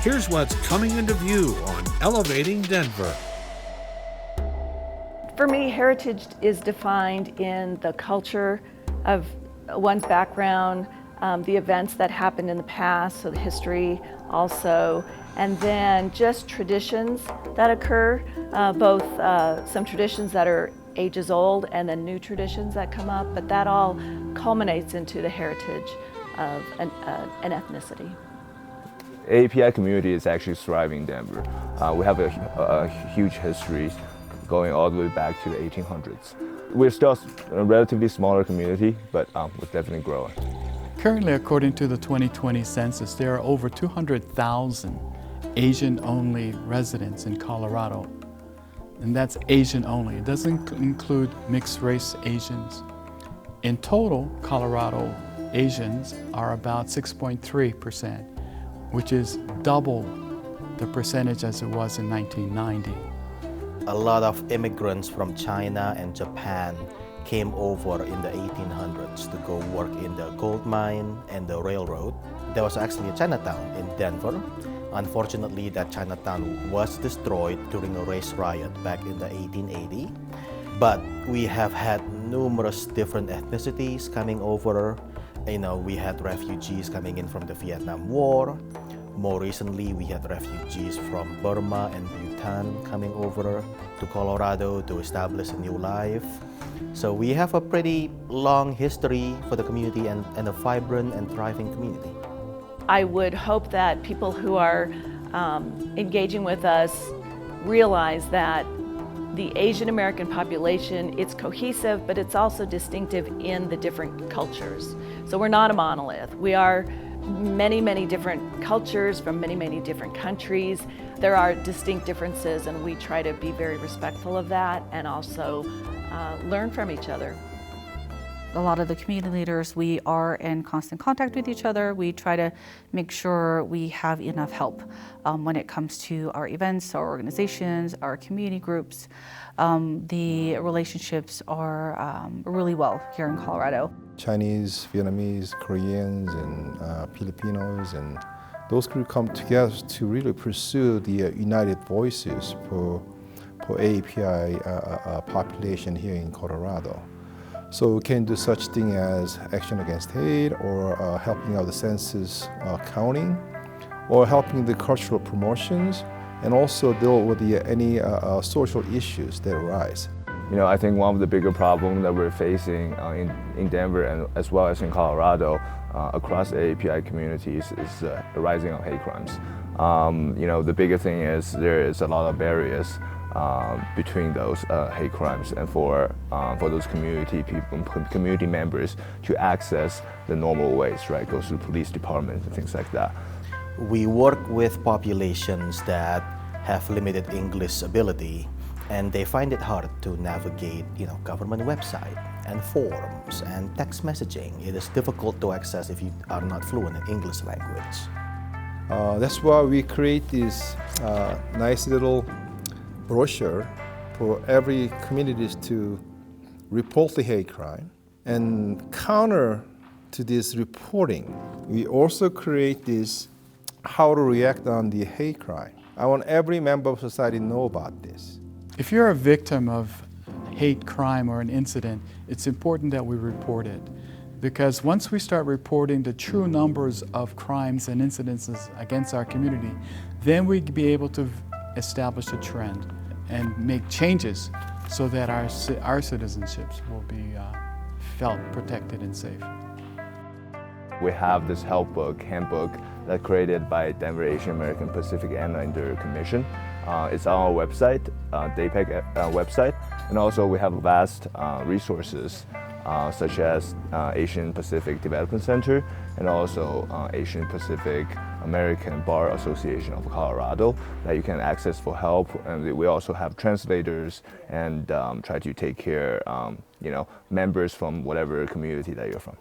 Here's what's coming into view on Elevating Denver. For me, heritage is defined in the culture of one's background, the events that happened in the past, so the history also, and then just traditions that occur, both some traditions that are ages old and then new traditions that come up, but that all culminates into the heritage of an ethnicity. AAPI community is actually thriving in Denver. We have a huge history going all the way back to the 1800s. We're still a relatively smaller community, but we're definitely growing. Currently, according to the 2020 census, there are over 200,000 Asian-only residents in Colorado. And that's Asian only. It doesn't include mixed-race Asians. In total, Colorado Asians are about 6.3%, which is double the percentage as it was in 1990. A lot of immigrants from China and Japan came over in the 1800s to go work in the gold mine and the railroad. There was actually a Chinatown in Denver. Unfortunately, that Chinatown was destroyed during a race riot back in the 1880. But we have had numerous different ethnicities coming over. We had refugees coming in from the Vietnam War. More recently, we had refugees from Burma and Bhutan coming over to Colorado to establish a new life. So we have a pretty long history for the community and a vibrant and thriving community. I would hope that people who are engaging with us realize that the Asian American population, it's cohesive, but it's also distinctive in the different cultures. So we're not a monolith. We are many, many different cultures from many, many different countries. There are distinct differences, and we try to be very respectful of that and also learn from each other. A lot of the community leaders, we are in constant contact with each other. We try to make sure we have enough help when it comes to our events, our organizations, our community groups. The relationships are really well here in Colorado. Chinese, Vietnamese, Koreans, and Filipinos, and those groups come together to really pursue the united voices for AAPI population here in Colorado. So we can do such thing as action against hate, or helping out the census counting, or helping the cultural promotions, and also deal with any social issues that arise. I think one of the bigger problems that we're facing in Denver and as well as in Colorado across AAPI communities is the rising of hate crimes. The bigger thing is there is a lot of barriers between those hate crimes, and for those community members to access the normal ways, right? Go to the police department and things like that. We work with populations that have limited English ability, and they find it hard to navigate, government website and forums and text messaging. It is difficult to access if you are not fluent in English language. That's why we create this nice little brochure for every communities to report the hate crime. And counter to this reporting, we also create this how to react on the hate crime. I want every member of society to know about this. If you're a victim of hate crime or an incident, it's important that we report it. Because once we start reporting the true numbers of crimes and incidences against our community, then we'd be able to establish a trend and make changes so that our citizenships will be felt protected and safe. We have this handbook that's created by Denver Asian American Pacific Islander Commission. It's on our website, DAPAC website, and also we have vast resources such as Asian Pacific Development Center and also Asian Pacific American Bar Association of Colorado that you can access for help. And we also have translators and try to take care, members from whatever community that you're from.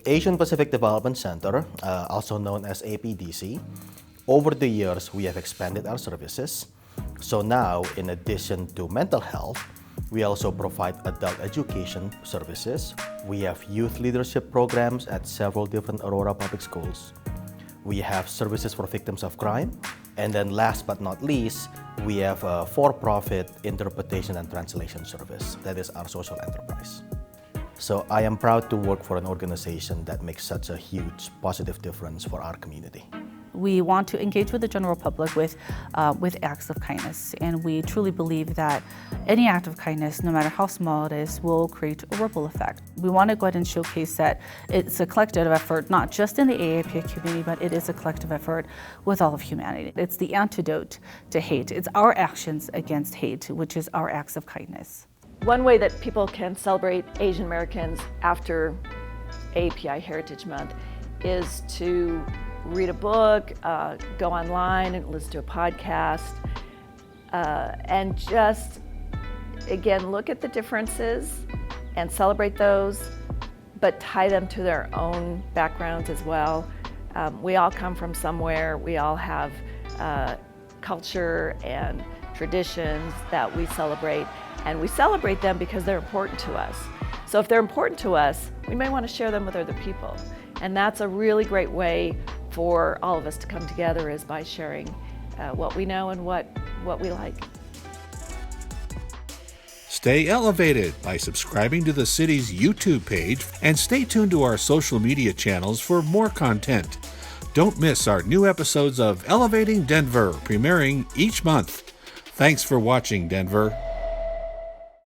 Asian Pacific Development Center, also known as APDC, over the years we have expanded our services. So now, in addition to mental health, we also provide adult education services. We have youth leadership programs at several different Aurora public schools. We have services for victims of crime. And then last but not least, we have a for-profit interpretation and translation service. That is our social enterprise. So I am proud to work for an organization that makes such a huge positive difference for our community. We want to engage with the general public with acts of kindness, and we truly believe that any act of kindness, no matter how small it is, will create a ripple effect. We want to go ahead and showcase that it's a collective effort, not just in the AAPI community, but it is a collective effort with all of humanity. It's the antidote to hate. It's our actions against hate, which is our acts of kindness. One way that people can celebrate Asian Americans after AAPI Heritage Month is to read a book, go online and listen to a podcast, and just, again, look at the differences and celebrate those, but tie them to their own backgrounds as well. We all come from somewhere. We all have culture and traditions that we celebrate, and we celebrate them because they're important to us. So if they're important to us, we may want to share them with other people. And that's a really great way for all of us to come together, is by sharing what we know and what we like. Stay elevated by subscribing to the city's YouTube page and stay tuned to our social media channels for more content. Don't miss our new episodes of Elevating Denver, premiering each month. Thanks for watching, Denver.